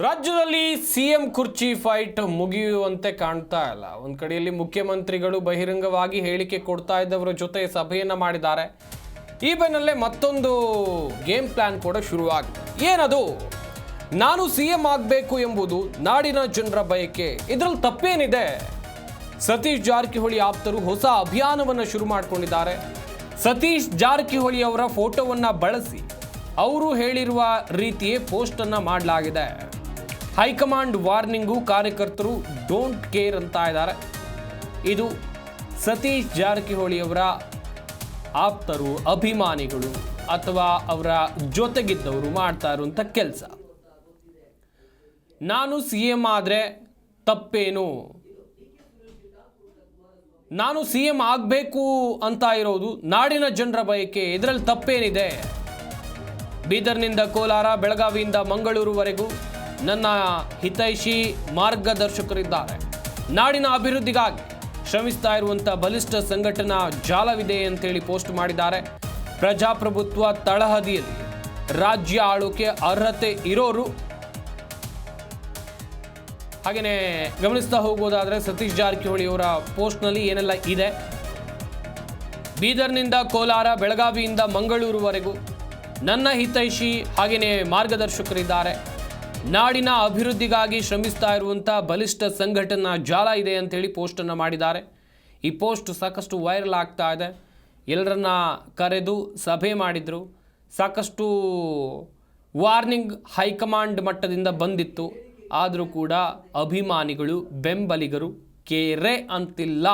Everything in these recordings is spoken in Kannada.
ರಾಜ್ಯದಲ್ಲಿ ಸಿಎಂ ಕುರ್ಚಿ ಫೈಟ್ ಮುಗಿಯುವಂತೆ ಕಾಣ್ತಾ ಇಲ್ಲ. ಒಂದು ಕಡೆಯಲ್ಲಿ ಮುಖ್ಯಮಂತ್ರಿಗಳು ಬಹಿರಂಗವಾಗಿ ಹೇಳಿಕೆ ಕೊಡ್ತಾ ಇದ್ದವರ ಜೊತೆ ಸಭೆಯನ್ನ ಮಾಡಿದ್ದಾರೆ. ಈ ಬೆನ್ನಲ್ಲೇ ಮತ್ತೊಂದು ಗೇಮ್ ಪ್ಲಾನ್ ಕೂಡ ಶುರುವಾಗಿದೆ. ಏನದು? ನಾನು ಸಿಎಂ ಆಗಬೇಕು ಎಂಬುದು ನಾಡಿನ ಜನರ ಬಯಕೆ. ಇದರಲ್ಲಿ ತಪ್ಪೇನಿದೆ? ಸತೀಶ್ ಜಾರಕಿಹೊಳಿ ಆಪ್ತರು ಹೊಸ ಅಭಿಯಾನವನ್ನು ಶುರು ಮಾಡಿಕೊಂಡಿದ್ದಾರೆ. ಸತೀಶ್ ಜಾರಕಿಹೊಳಿ ಅವರ ಫೋಟೋವನ್ನು ಬಳಸಿ ಅವರು ಹೇಳಿರುವ ರೀತಿಯೇ ಪೋಸ್ಟ್ ಅನ್ನ ಮಾಡಲಾಗಿದೆ. ಹೈಕಮಾಂಡ್ ವಾರ್ನಿಂಗು, ಕಾರ್ಯಕರ್ತರು ಡೋಂಟ್ ಕೇರ್ ಅಂತ ಇದ್ದಾರೆ. ಇದು ಸತೀಶ್ ಜಾರಕಿಹೊಳಿ ಅವರ ಆಪ್ತರು, ಅಭಿಮಾನಿಗಳು ಅಥವಾ ಅವರ ಜೊತೆಗಿದ್ದವರು ಮಾಡ್ತಾ ಇರುವಂಥ ಕೆಲಸ. ನಾನು ಸಿಎಂ ಆದರೆ ತಪ್ಪೇನು? ನಾನು ಸಿಎಂ ಆಗಬೇಕು ಅಂತ ಇರೋದು ನಾಡಿನ ಜನರ ಬಯಕೆ. ಇದರಲ್ಲಿ ತಪ್ಪೇನಿದೆ? ಬೀದರ್ನಿಂದ ಕೋಲಾರ, ಬೆಳಗಾವಿಯಿಂದ ಮಂಗಳೂರುವರೆಗೂ ನನ್ನ ಹಿತೈಷಿ ಮಾರ್ಗದರ್ಶಕರಿದ್ದಾರೆ. ನಾಡಿನ ಅಭಿವೃದ್ಧಿಗಾಗಿ ಶ್ರಮಿಸ್ತಾ ಇರುವಂಥ ಬಲಿಷ್ಠ ಸಂಘಟನಾ ಜಾಲವಿದೆ ಅಂತೇಳಿ ಪೋಸ್ಟ್ ಮಾಡಿದ್ದಾರೆ. ಪ್ರಜಾಪ್ರಭುತ್ವ ತಳಹದಿಯಲ್ಲಿ ರಾಜ್ಯ ಆಳೋಕೆ ಅರ್ಹತೆ ಇರೋರು. ಹಾಗೆಯೇ ಗಮನಿಸ್ತಾ ಹೋಗೋದಾದರೆ ಸತೀಶ್ ಜಾರಕಿಹೊಳಿ ಅವರ ಪೋಸ್ಟ್ನಲ್ಲಿ ಏನೆಲ್ಲ ಇದೆ. ಬೀದರ್ನಿಂದ ಕೋಲಾರ, ಬೆಳಗಾವಿಯಿಂದ ಮಂಗಳೂರುವರೆಗೂ ನನ್ನ ಹಿತೈಷಿ ಹಾಗೆಯೇ ಮಾರ್ಗದರ್ಶಕರಿದ್ದಾರೆ. ನಾಡಿನ ಅಭಿವೃದ್ಧಿಗಾಗಿ ಶ್ರಮಿಸ್ತಾ ಇರುವಂಥ ಬಲಿಷ್ಠ ಸಂಘಟನಾ ಜಾಲ ಇದೆ ಅಂತೇಳಿ ಪೋಸ್ಟನ್ನು ಮಾಡಿದ್ದಾರೆ. ಈ ಪೋಸ್ಟ್ ಸಾಕಷ್ಟು ವೈರಲ್ ಆಗ್ತಾ ಇದೆ. ಎಲ್ಲರನ್ನ ಕರೆದು ಸಭೆ ಮಾಡಿದರು. ಸಾಕಷ್ಟು ವಾರ್ನಿಂಗ್ ಹೈಕಮಾಂಡ್ ಮಟ್ಟದಿಂದ ಬಂದಿತ್ತು. ಆದರೂ ಕೂಡ ಅಭಿಮಾನಿಗಳು, ಬೆಂಬಲಿಗರು ಕೇರೆ ಅಂತಿಲ್ಲ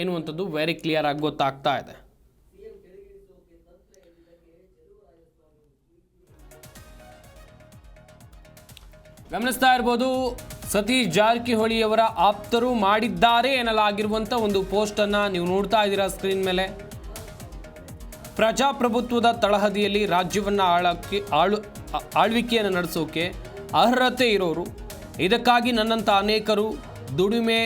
ಎನ್ನುವಂಥದ್ದು ವೆರಿ ಕ್ಲಿಯರ್ ಆಗಿ ಗೊತ್ತಾಗ್ತಾ ಇದೆ. ಗಮನಿಸ್ತಾ ಇರ್ಬೋದು, ಸತೀಶ್ ಜಾರಕಿಹೊಳಿ ಅವರ ಆಪ್ತರು ಮಾಡಿದ್ದಾರೆ ಎನ್ನಲಾಗಿರುವಂಥ ಒಂದು ಪೋಸ್ಟನ್ನು ನೀವು ನೋಡ್ತಾ ಇದ್ದೀರಾ ಸ್ಕ್ರೀನ್ ಮೇಲೆ. ಪ್ರಜಾಪ್ರಭುತ್ವದ ತಳಹದಿಯಲ್ಲಿ ರಾಜ್ಯವನ್ನು ಆಳ್ವಿಕೆಯನ್ನು ನಡೆಸೋಕೆ ಅರ್ಹತೆ ಇರೋರು. ಇದಕ್ಕಾಗಿ ನನ್ನಂಥ ಅನೇಕರು ದುಡಿಮೆ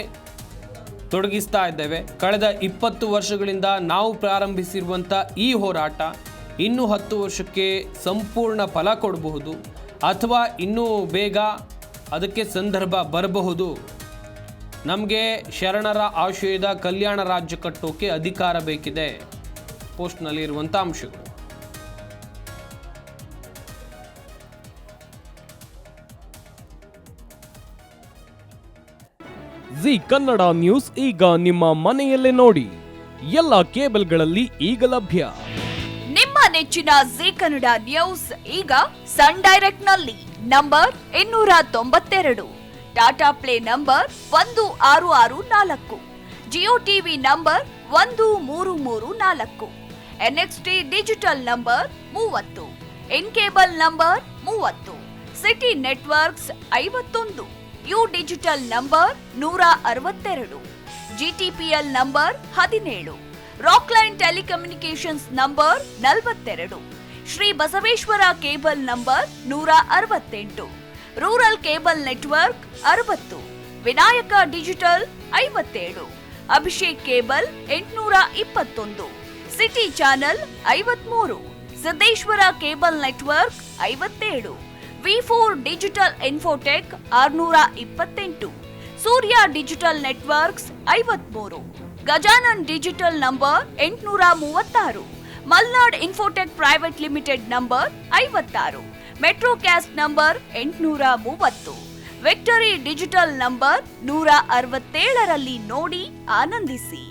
ತೊಡಗಿಸ್ತಾ ಇದ್ದೇವೆ. ಕಳೆದ 20 ವರ್ಷಗಳಿಂದ ನಾವು ಪ್ರಾರಂಭಿಸಿರುವಂಥ ಈ ಹೋರಾಟ ಇನ್ನೂ 10 ವರ್ಷಕ್ಕೆ ಸಂಪೂರ್ಣ ಫಲ ಕೊಡಬಹುದು ಅಥವಾ ಇನ್ನೂ ಬೇಗ ಅದಕ್ಕೆ ಸಂದರ್ಭ ಬರಬಹುದು. ನಮಗೆ ಶರಣರ ಆಶಯದ ಕಲ್ಯಾಣ ರಾಜ್ಯ ಕಟ್ಟೋಕೆ ಅಧಿಕಾರ ಬೇಕಿದೆ. ಪೋಸ್ಟ್ನಲ್ಲಿ ಇರುವಂಥ ಅಂಶಗಳು. ಜಿ ಕನ್ನಡ ನ್ಯೂಸ್ ಈಗ ನಿಮ್ಮ ಮನೆಯಲ್ಲೇ ನೋಡಿ. ಎಲ್ಲ ಕೇಬಲ್ಗಳಲ್ಲಿ ಈಗ ಲಭ್ಯ. ನಿಮ್ಮ ನೆಚ್ಚಿನ ಜಿ ಕನ್ನಡ ನ್ಯೂಸ್ ಈಗ ಸನ್ ಡೈರೆಕ್ಟ್ ನಲ್ಲಿ number 292, Tata Play number 1664, Jio TV number 1334, NXT digital number 30, In cable number 30, City networks 51, U digital number 162, GTPL number 17, Rockline telecommunications number 42, Shri Basaveshwara cable number 168, rural cable network 60, Vinayaka digital 57, Abhishek cable 821, City channel 53, Siddeshwara cable network 57, ವಿ4 digital infotech 628, Surya digital networks 53, Gajanan digital number 836, Malnad infotech private limited number 56, Metrocast number 830, victory digital number 167ರಲ್ಲಿ ನೋಡಿ ಆನಂದಿಸಿ.